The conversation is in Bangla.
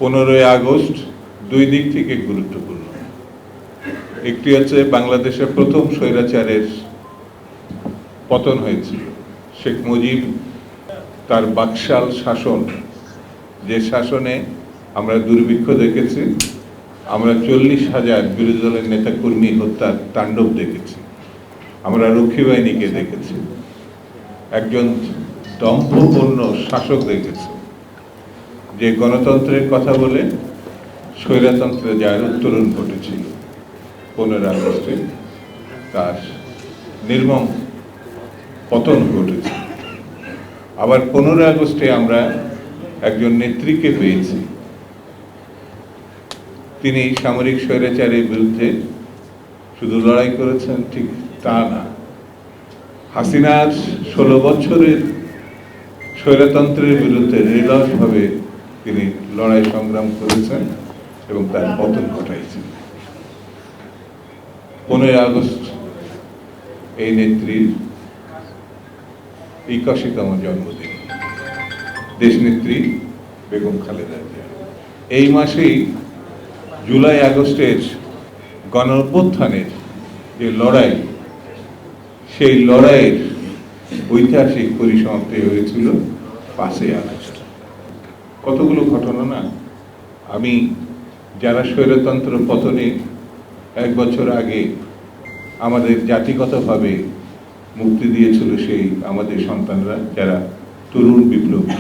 15ই আগস্ট দুই দিক থেকে গুরুত্বপূর্ণ। একটি হচ্ছে বাংলাদেশের প্রথম স্বৈরাচারের পতন হয়েছিল। শেখ মুজিব তার বাকশাল শাসন, যে শাসনে আমরা দুর্ভিক্ষ দেখেছি, আমরা 40,000 বিরোধী দলের নেতাকর্মী হত্যার তাণ্ডব দেখেছি, আমরা রক্ষী বাহিনীকে দেখেছি, একজন দম্ভপূর্ণ শাসক দেখেছি যে গণতন্ত্রের কথা বলে স্বৈরতন্ত্রে যার উত্তরণ ঘটেছিল। 15 আগস্টে তার নির্মম পতন ঘটেছে। আবার 15 আগস্টে আমরা একজন নেত্রীকে পেয়েছি, তিনি সামরিক স্বৈরাচারের বিরুদ্ধে শুধু লড়াই করেছেন ঠিক তা না, হাসিনার 16 বছরের স্বৈরতন্ত্রের বিরুদ্ধে নিরলসভাবে তিনি লড়াই সংগ্রাম করেছেন এবং তার পতন ঘটাইছেন। 15 আগস্ট এই নেত্রীর 81তম জন্মদিন, দেশনেত্রী বেগম খালেদা জিয়া। এই মাসেই জুলাই আগস্টের গণঅভ্যুত্থানের যে লড়াই, সেই লড়াইয়ের ঐতিহাসিক পরিসমাপ্তি হয়েছিল 5ই আগস্ট। কতগুলো ঘটনা না! আমি যারা স্বৈরতন্ত্র পতনে 1 বছর আগে আমাদের জাতিগতভাবে মুক্তি দিয়েছিল, সেই আমাদের সন্তানরা যারা তরুণ বিপ্লবী,